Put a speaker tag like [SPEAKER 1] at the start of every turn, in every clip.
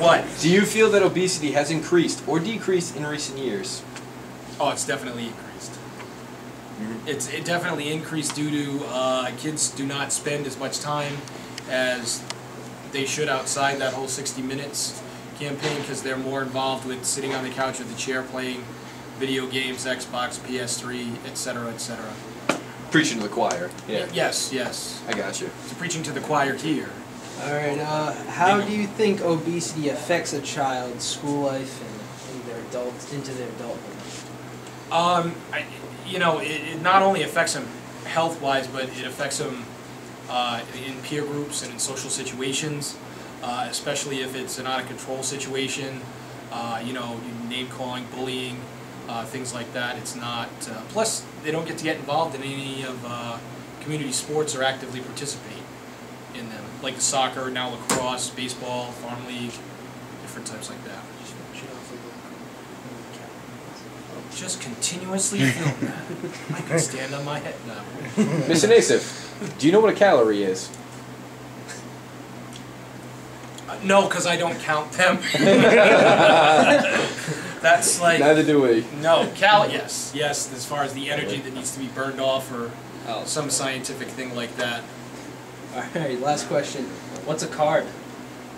[SPEAKER 1] What?
[SPEAKER 2] Do you feel that obesity has increased or decreased in recent years?
[SPEAKER 1] Oh, it's definitely increased. It definitely increased due to kids do not spend as much time as they should outside that whole 60 minutes campaign because they're more involved with sitting on the couch or the chair playing video games, Xbox, PS3, etc., etc.
[SPEAKER 2] Preaching to the choir. Yeah.
[SPEAKER 1] Yes, yes.
[SPEAKER 2] I got you.
[SPEAKER 1] So preaching to the choir here.
[SPEAKER 3] All right. How do you think obesity affects a child's school life and into their adulthood?
[SPEAKER 1] It not only affects them health-wise, but it affects them in peer groups and in social situations, especially if it's an out-of-control situation. Name-calling, bullying, things like that. It's not. Plus, they don't get to get involved in any of community sports or actively participate in them, like the soccer, now lacrosse, baseball, farm league, different types like that. Just continuously film that. I can stand on my head now.
[SPEAKER 2] Mr. Nassif, do you know what a calorie is?
[SPEAKER 1] No, because I don't count them. That's like...
[SPEAKER 2] Neither do we.
[SPEAKER 1] No, yes, as far as the energy that needs to be burned off or some scientific thing like that.
[SPEAKER 3] Alright, last question. What's a carb?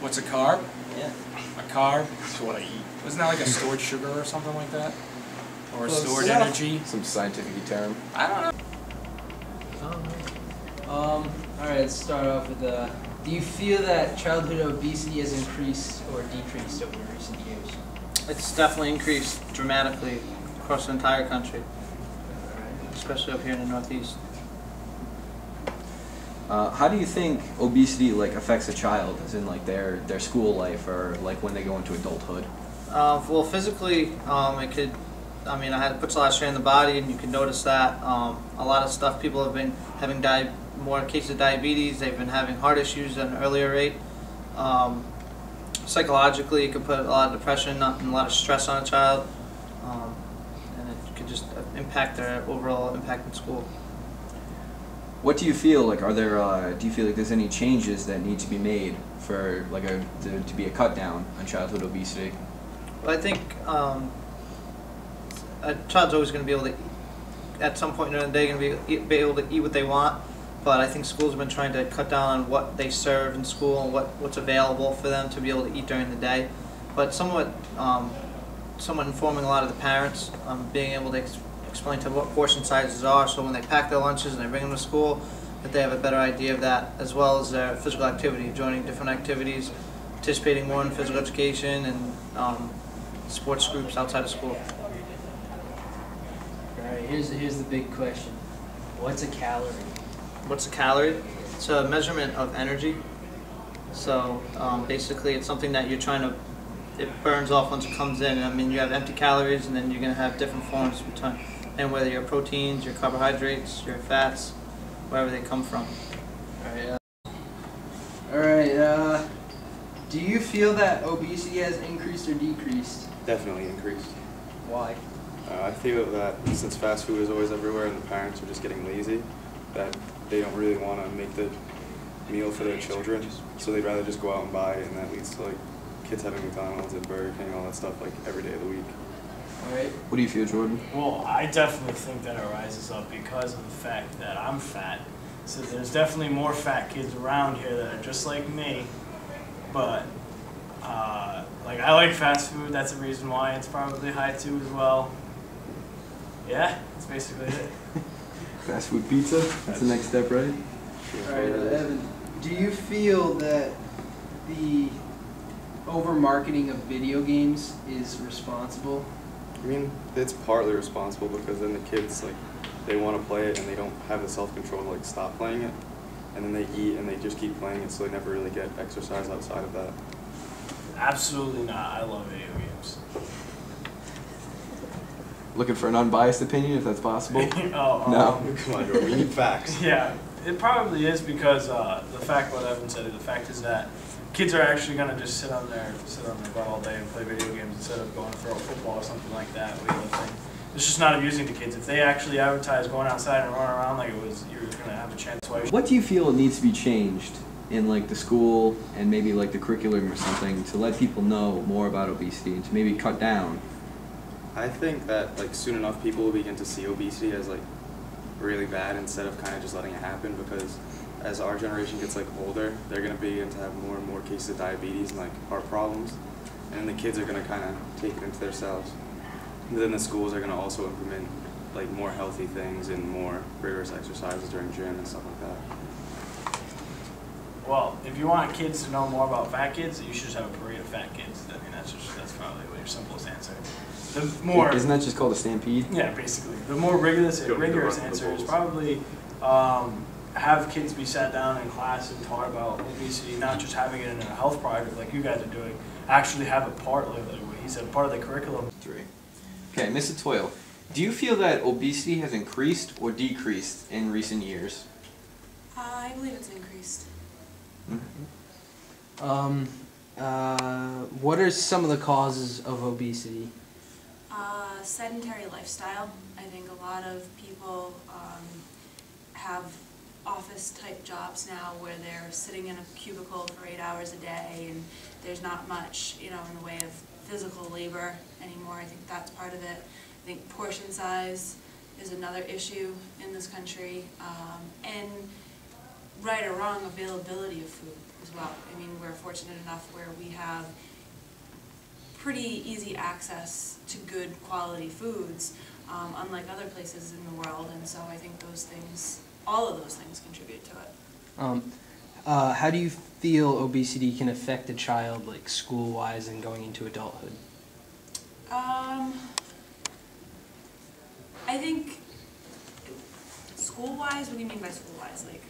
[SPEAKER 1] What's a carb?
[SPEAKER 3] Yeah.
[SPEAKER 1] A carb?
[SPEAKER 2] That's what I eat.
[SPEAKER 1] Isn't that like a stored sugar or something like that? Or stored
[SPEAKER 3] enough.
[SPEAKER 1] energy?
[SPEAKER 2] Some scientific term.
[SPEAKER 1] I don't know.
[SPEAKER 3] Alright, let's start off with do you feel that childhood obesity has increased or decreased over recent years?
[SPEAKER 4] It's definitely increased dramatically across the entire country, especially up here in the Northeast.
[SPEAKER 5] How do you think obesity affects a child, as in their school life or when they go into adulthood?
[SPEAKER 4] Well, physically, it could. I mean, it puts a lot of strain on the body, and you can notice that a lot of stuff. People have been having more cases of diabetes. They've been having heart issues at an earlier rate. Psychologically, it could put a lot of depression and a lot of stress on a child, and it could just impact their overall impact in school.
[SPEAKER 5] What do you feel do you feel like there's any changes that need to be made for to be a cut down on childhood obesity?
[SPEAKER 4] Well, I think a child's always going to be able to, at some point during the day, going to be able to eat what they want. But I think schools have been trying to cut down on what they serve in school and what's available for them to be able to eat during the day. But somewhat informing a lot of the parents, being able to explain to them what portion sizes are, so when they pack their lunches and they bring them to school, that they have a better idea of that, as well as their physical activity, joining different activities, participating more in physical education and sports groups outside of school.
[SPEAKER 3] All right, here's the big question. What's a calorie?
[SPEAKER 4] What's a calorie? It's a measurement of energy. So basically, it's something that you're trying to. It burns off once it comes in. I mean, you have empty calories, and then you're going to have different forms between, and whether your proteins, your carbohydrates, your fats, wherever they come from.
[SPEAKER 3] All right. Do you feel that obesity has increased or decreased?
[SPEAKER 6] Definitely increased.
[SPEAKER 3] Why?
[SPEAKER 6] I feel that since fast food is always everywhere and the parents are just getting lazy, that they don't really want to make the meal for their children, so they'd rather just go out and buy it, and that leads to kids having McDonald's and Burger King, all that stuff every day of the week.
[SPEAKER 3] All right.
[SPEAKER 5] What do you feel, Jordan?
[SPEAKER 7] Well, I definitely think that it rises up because of the fact that I'm fat. So there's definitely more fat kids around here that are just like me, but I like fast food. That's a reason why it's probably high too as well. Yeah, that's basically it.
[SPEAKER 5] Fast food pizza? That's the next step, right?
[SPEAKER 3] All right, Evan, do you feel that the over-marketing of video games is responsible?
[SPEAKER 6] I mean, it's partly responsible because then the kids, they want to play it and they don't have the self-control to, stop playing it. And then they eat and they just keep playing it, so they never really get exercise outside of that.
[SPEAKER 7] Absolutely not. I love video games.
[SPEAKER 5] Looking for an unbiased opinion, if that's possible?
[SPEAKER 7] No.
[SPEAKER 6] Come on, Jordan, we need facts.
[SPEAKER 7] Yeah, it probably is because the fact what Evan said, the fact is that kids are actually going to just sit on their butt all day and play video games instead of going for a football or something like that. It's just not amusing to kids. If they actually advertise going outside and running around like you were going to have a chance.
[SPEAKER 5] What do you feel needs to be changed in like the school and maybe like the curriculum or something to let people know more about obesity and to maybe cut down?
[SPEAKER 6] I think that like soon enough people will begin to see obesity as like really bad instead of kind of just letting it happen, because as our generation gets like older, they're going to begin to have more and more cases of diabetes and like heart problems, and the kids are going to kind of take it into themselves. And then the schools are going to also implement like more healthy things and more rigorous exercises during gym and stuff like that.
[SPEAKER 7] Well, if you want kids to know more about fat kids, you should just have a parade of fat kids. I mean, that's probably your simplest answer. The more,
[SPEAKER 2] Isn't that just called a stampede?
[SPEAKER 7] yeah, basically. The more rigorous answer is probably have kids be sat down in class and taught about obesity, not just having it in a health project like you guys are doing. Actually have it part, like what he said, part of the curriculum.
[SPEAKER 2] 3.
[SPEAKER 5] Okay, Mrs. Toyle, do you feel that obesity has increased or decreased in recent years?
[SPEAKER 8] I believe it's increased.
[SPEAKER 3] What are some of the causes of obesity?
[SPEAKER 8] Sedentary lifestyle. I think a lot of people have office-type jobs now where they're sitting in a cubicle for 8 hours a day, and there's not much, in the way of physical labor anymore. I think that's part of it. I think portion size is another issue in this country, and right or wrong, availability of food as well. I mean, we're fortunate enough where we have pretty easy access to good quality foods, unlike other places in the world, and so I think all of those things contribute to it.
[SPEAKER 3] How do you feel obesity can affect a child, like school-wise and going into adulthood?
[SPEAKER 8] I think school-wise, what do you mean by school-wise? Like,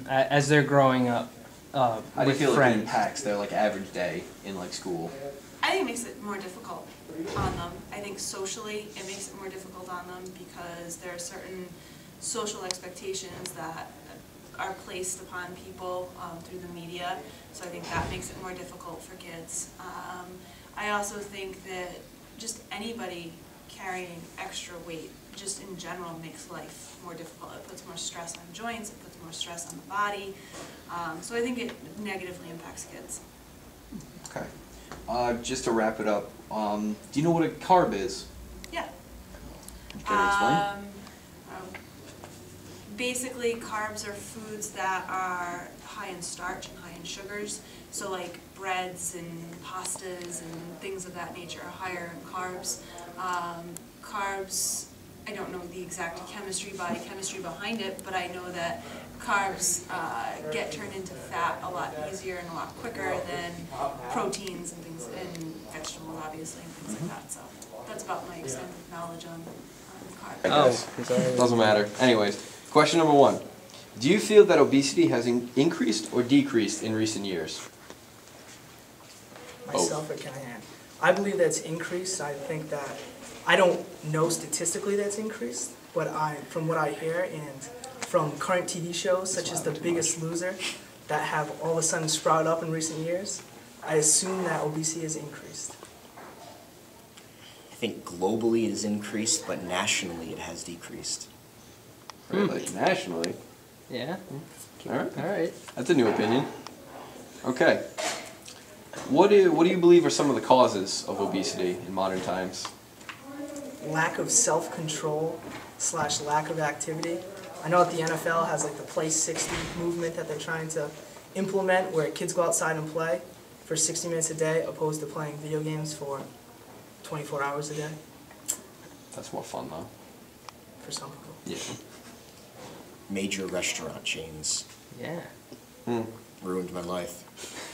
[SPEAKER 3] As they're growing up,
[SPEAKER 5] How do you
[SPEAKER 3] with
[SPEAKER 5] feel it
[SPEAKER 3] friends.
[SPEAKER 5] impacts their like average day in like school?
[SPEAKER 8] I think it makes it more difficult on them. I think socially it makes it more difficult on them because there are certain social expectations that are placed upon people through the media. So I think that makes it more difficult for kids. I also think that just anybody carrying extra weight just in general makes life more difficult. It puts more stress on joints, it puts more stress on the body. So I think it negatively impacts kids.
[SPEAKER 5] Okay. Just to wrap it up, do you know what a carb is?
[SPEAKER 8] Yeah.
[SPEAKER 5] Can you explain?
[SPEAKER 8] Basically, carbs are foods that are high in starch and high in sugars. So like breads and pastas and things of that nature are higher in carbs. Carbs, I don't know the exact body chemistry behind it, but I know that carbs get turned into fat a lot easier and a lot quicker than proteins and things, and vegetables obviously, and things like that. So that's about my extent of knowledge on carbs.
[SPEAKER 5] Doesn't matter. Anyways, question number 1. Do you feel that obesity has increased or decreased in recent years?
[SPEAKER 9] Myself or can I add? I believe that's increased. I think that, I don't know statistically that's increased, but from what I hear and from current TV shows such as The Biggest Loser that have all of a sudden sprouted up in recent years, I assume that obesity has increased.
[SPEAKER 10] I think globally it has increased, but nationally it has decreased.
[SPEAKER 5] Really? Nationally?
[SPEAKER 3] Yeah.
[SPEAKER 5] Alright.
[SPEAKER 3] All right.
[SPEAKER 5] That's a new opinion. Okay. What do you believe are some of the causes of obesity in modern times?
[SPEAKER 9] Lack of self-control / lack of activity. I know that the NFL has like the Play 60 movement that they're trying to implement where kids go outside and play for 60 minutes a day opposed to playing video games for 24 hours a day.
[SPEAKER 5] That's more fun though.
[SPEAKER 9] For some people.
[SPEAKER 5] Yeah.
[SPEAKER 10] Major restaurant chains
[SPEAKER 3] Yeah.
[SPEAKER 10] ruined my life.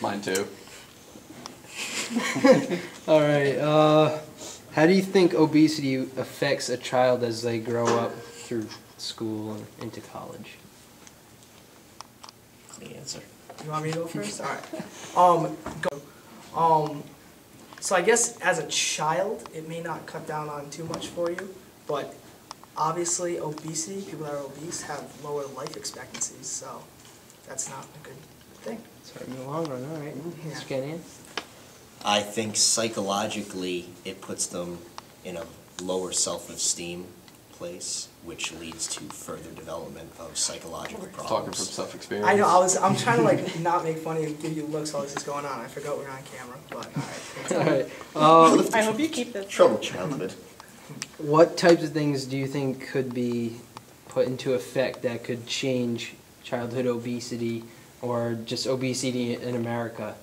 [SPEAKER 5] Mine too.
[SPEAKER 3] All right. How do you think obesity affects a child as they grow up through school and into college?
[SPEAKER 10] The answer.
[SPEAKER 9] You want me to go first? All right. Go. So I guess as a child, it may not cut down on too much for you, but obviously obesity, people that are obese have lower life expectancies, so that's not a good thing.
[SPEAKER 3] Sorry, in the long run, all right.
[SPEAKER 9] Yeah.
[SPEAKER 3] Let's get in.
[SPEAKER 10] I think psychologically it puts them in a lower self-esteem place, which leads to further development of psychological problems.
[SPEAKER 2] Talking from self-experience.
[SPEAKER 9] I know, I'm trying to like not make funny and give you looks while this is going on. I forgot we're on camera, but alright.
[SPEAKER 3] Alright.
[SPEAKER 11] I hope you keep that.
[SPEAKER 10] Troubled childhood.
[SPEAKER 3] What types of things do you think could be put into effect that could change childhood obesity or just obesity in America?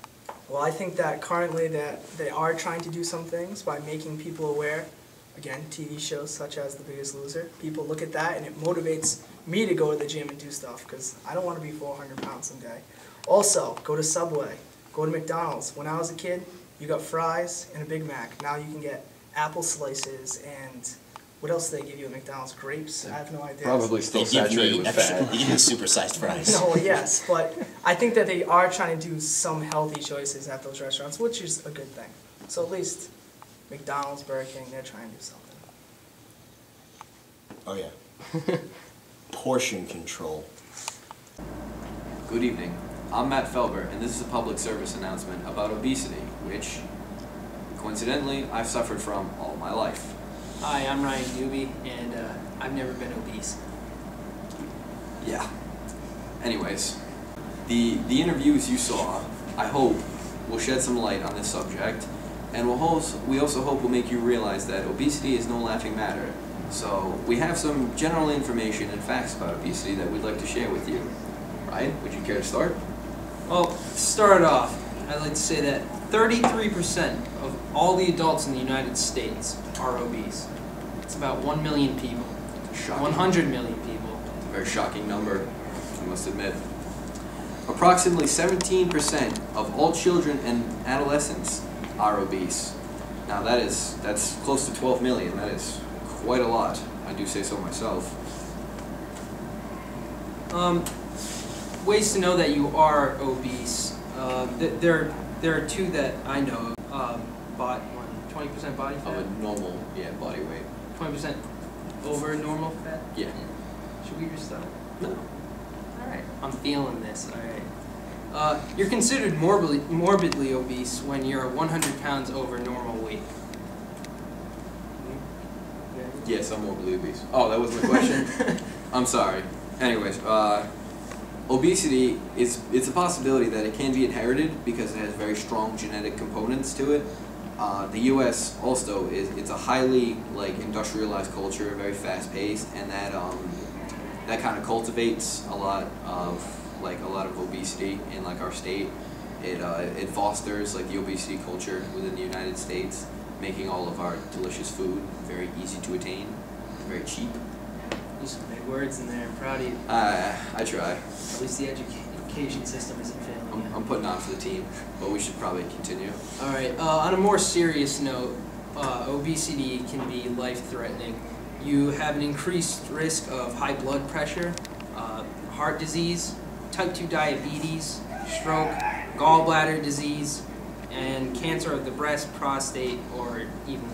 [SPEAKER 9] Well, I think that currently that they are trying to do some things by making people aware. Again, TV shows such as The Biggest Loser. People look at that and it motivates me to go to the gym and do stuff because I don't want to be 400 pounds someday. Also, go to Subway, go to McDonald's. When I was a kid, you got fries and a Big Mac. Now you can get apple slices and what else do they give you at McDonald's? Grapes? I have no idea.
[SPEAKER 2] Probably still
[SPEAKER 10] They give
[SPEAKER 2] saturated
[SPEAKER 10] me
[SPEAKER 2] with
[SPEAKER 10] extra,
[SPEAKER 2] fat.
[SPEAKER 10] they give me supersized fries.
[SPEAKER 9] No, yes, but I think that they are trying to do some healthy choices at those restaurants, which is a good thing. So at least McDonald's, Burger King, they're trying to do something.
[SPEAKER 10] Oh yeah. Portion control.
[SPEAKER 5] Good evening. I'm Matt Felber, and this is a public service announcement about obesity, which, coincidentally, I've suffered from all my life.
[SPEAKER 11] Hi, I'm Ryan Dube, and I've never been obese.
[SPEAKER 5] Yeah. Anyways, the interviews you saw, I hope, will shed some light on this subject, and we also hope will make you realize that obesity is no laughing matter. So, we have some general information and facts about obesity that we'd like to share with you. Ryan, would you care to start?
[SPEAKER 12] Well, to start off, I'd like to say that 33% of all the adults in the United States are obese. It's about 1 million people.
[SPEAKER 5] Shocking.
[SPEAKER 12] 100 million people.
[SPEAKER 5] It's a very shocking number, I must admit. Approximately 17% of all children and adolescents are obese. Now that's close to 12 million. That is quite a lot. I do say so myself.
[SPEAKER 12] Ways to know that you are obese. There are two that I know of. 20% body fat?
[SPEAKER 5] Of a normal, body weight.
[SPEAKER 12] 20% over normal fat?
[SPEAKER 5] Yeah.
[SPEAKER 12] Should we restart?
[SPEAKER 5] No.
[SPEAKER 12] Alright, I'm feeling this, alright. You're considered morbidly obese when you're 100 pounds over normal weight.
[SPEAKER 5] Yes, I'm morbidly obese. Oh, that wasn't the question? I'm sorry. Anyways, obesity it's a possibility that it can be inherited because it has very strong genetic components to it. The U.S. also it's a highly industrialized culture, very fast paced, and that kind of cultivates a lot of obesity in our state. It fosters the obesity culture within the United States, making all of our delicious food very easy to attain, very cheap.
[SPEAKER 12] Use some big words in there. I'm proud of you.
[SPEAKER 5] I try.
[SPEAKER 12] At least the education system isn't failing you.
[SPEAKER 5] I'm putting on for the team, but we should probably continue.
[SPEAKER 12] All right. On a more serious note, obesity can be life-threatening. You have an increased risk of high blood pressure, heart disease, type 2 diabetes, stroke, gallbladder disease, and cancer of the breast, prostate, or even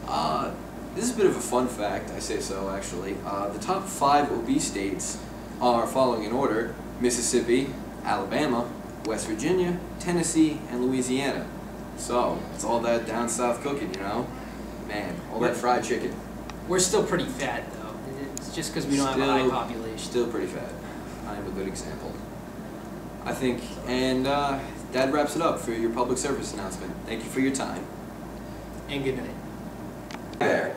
[SPEAKER 12] colon.
[SPEAKER 5] This is a bit of a fun fact, I say so actually. The top 5 obese states are following in order: Mississippi, Alabama, West Virginia, Tennessee, and Louisiana. So, it's all that down south cooking, you know? Man, all that fried chicken.
[SPEAKER 12] We're still pretty fat, though. It's just because we don't have a high population.
[SPEAKER 5] Still pretty fat. I am a good example. I think, and that wraps it up for your public service announcement. Thank you for your time.
[SPEAKER 12] And good night.
[SPEAKER 2] There.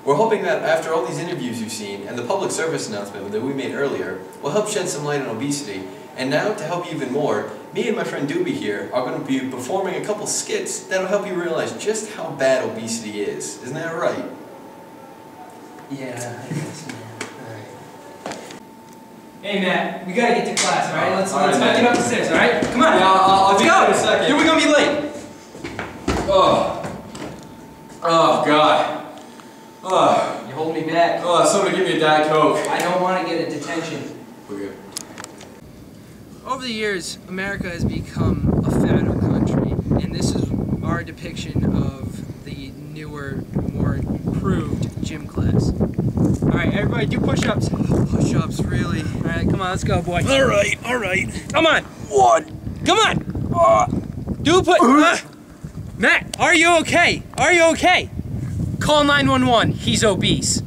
[SPEAKER 2] We're hoping that after all these interviews you've seen and the public service announcement that we made earlier will help shed some light on obesity. And now, to help you even more, me and my friend Dube here are going to be performing a couple skits that'll help you realize just how bad obesity is. Isn't that right?
[SPEAKER 12] Yeah, I guess, man. Alright. Hey, Matt, we gotta get to class, alright? Let's get up the stairs, alright? Come on.
[SPEAKER 2] Yeah, I'll be there in a
[SPEAKER 12] Let's go!
[SPEAKER 2] second.
[SPEAKER 12] Here, we're gonna be late.
[SPEAKER 2] Oh, God. Oh,
[SPEAKER 12] You hold me back.
[SPEAKER 2] somebody give me a Diet Coke.
[SPEAKER 12] I don't want to get a detention.
[SPEAKER 2] We're good.
[SPEAKER 12] Over the years, America has become a fatter country, and this is our depiction of the newer, more improved gym class. Alright, everybody do push-ups. Push-ups, really? Alright, come on, let's go, boy. Alright. Come on. 1. Come on. Do Matt, are you okay? Call 911. He's obese.